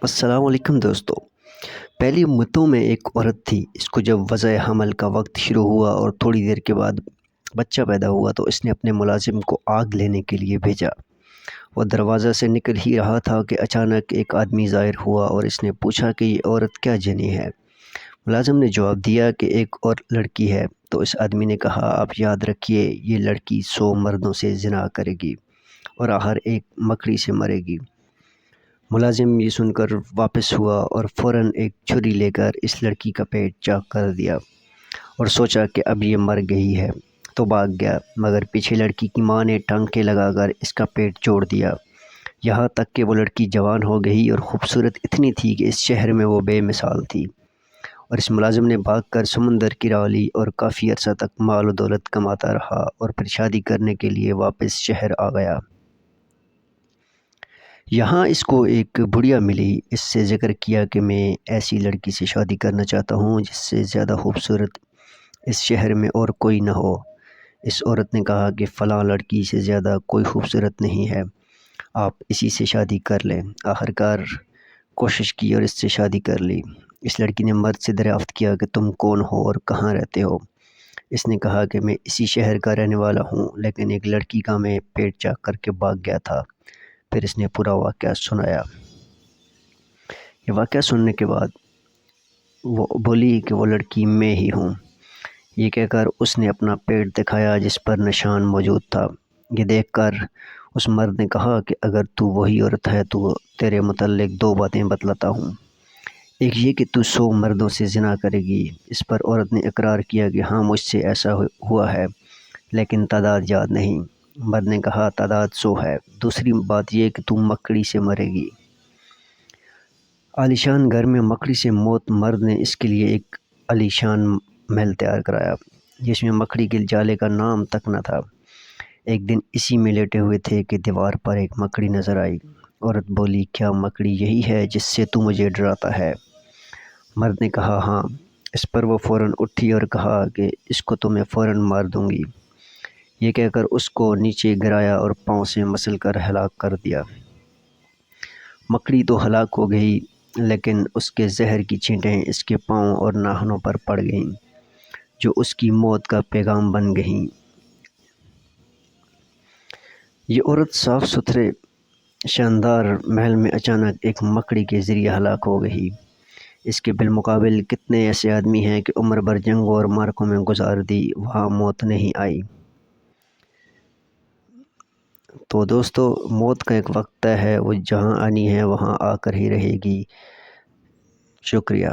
السلام علیکم دوستو۔ پہلی امتوں میں ایک عورت تھی۔ اس کو جب وضع حمل کا وقت شروع ہوا اور تھوڑی دیر کے بعد بچہ پیدا ہوا تو اس نے اپنے ملازم کو آگ لینے کے لیے بھیجا۔ وہ دروازہ سے نکل ہی رہا تھا کہ اچانک ایک آدمی ظاہر ہوا اور اس نے پوچھا کہ یہ عورت کیا جنی ہے۔ ملازم نے جواب دیا کہ ایک اور لڑکی ہے۔ تو اس آدمی نے کہا، آپ یاد رکھیے، یہ لڑکی 100 مردوں سے زنا کرے گی اور آخر ایک مکڑی سے مرے گی۔ ملازم یہ سن کر واپس ہوا اور فوراً ایک چھری لے کر اس لڑکی کا پیٹ چاک کر دیا اور سوچا کہ اب یہ مر گئی ہے تو بھاگ گیا، مگر پیچھے لڑکی کی ماں نے ٹانکے لگا کر اس کا پیٹ جوڑ دیا، یہاں تک کہ وہ لڑکی جوان ہو گئی اور خوبصورت اتنی تھی کہ اس شہر میں وہ بے مثال تھی۔ اور اس ملازم نے بھاگ کر سمندر کی راہ لی اور کافی عرصہ تک مال و دولت کماتا رہا اور پھر شادی کرنے کے لیے واپس شہر آ گیا۔ یہاں اس کو ایک بڑھیا ملی۔ اس سے ذکر کیا کہ میں ایسی لڑکی سے شادی کرنا چاہتا ہوں جس سے زیادہ خوبصورت اس شہر میں اور کوئی نہ ہو۔ اس عورت نے کہا کہ فلاں لڑکی سے زیادہ کوئی خوبصورت نہیں ہے، آپ اسی سے شادی کر لیں۔ آخرکار کوشش کی اور اس سے شادی کر لی۔ اس لڑکی نے مرد سے دریافت کیا کہ تم کون ہو اور کہاں رہتے ہو؟ اس نے کہا کہ میں اسی شہر کا رہنے والا ہوں، لیکن ایک لڑکی کا میں پیٹ چاک کر کے بھاگ گیا تھا۔ پھر اس نے پورا واقعہ سنایا۔ یہ واقعہ سننے کے بعد وہ بولی کہ وہ لڑکی میں ہی ہوں۔ یہ کہہ کر اس نے اپنا پیٹ دکھایا جس پر نشان موجود تھا۔ یہ دیکھ کر اس مرد نے کہا کہ اگر تو وہی عورت ہے تو تیرے متعلق 2 باتیں بتلاتا ہوں۔ ایک یہ کہ تو 100 مردوں سے زنا کرے گی۔ اس پر عورت نے اقرار کیا کہ ہاں مجھ سے ایسا ہوا ہے، لیکن تعداد یاد نہیں۔ مرد نے کہا تعداد 100 ہے۔ دوسری بات یہ کہ تو مکڑی سے مرے گی۔ عالیشان گھر میں مکڑی سے موت۔ مرد نے اس کے لیے ایک عالیشان محل تیار کرایا جس میں مکڑی کے جالے کا نام تک نہ تھا۔ ایک دن اسی میں لیٹے ہوئے تھے کہ دیوار پر ایک مکڑی نظر آئی۔ عورت بولی، کیا مکڑی یہی ہے جس سے تو مجھے ڈراتا ہے؟ مرد نے کہا ہاں۔ اس پر وہ فوراً اٹھی اور کہا کہ اس کو تو میں فوراً مار دوں گی۔ یہ کہہ کر اس کو نیچے گرایا اور پاؤں سے مسل کر ہلاک کر دیا۔ مکڑی تو ہلاک ہو گئی، لیکن اس کے زہر کی چھینٹیں اس کے پاؤں اور ناخنوں پر پڑ گئیں جو اس کی موت کا پیغام بن گئیں۔ یہ عورت صاف ستھرے شاندار محل میں اچانک ایک مکڑی کے ذریعے ہلاک ہو گئی۔ اس کے بالمقابل کتنے ایسے آدمی ہیں کہ عمر بھر جنگوں اور معرکوں میں گزار دی، وہاں موت نہیں آئی۔ تو دوستو، موت کا ایک وقت طے ہے، وہ جہاں آنی ہے وہاں آ کر ہی رہے گی۔ شکریہ۔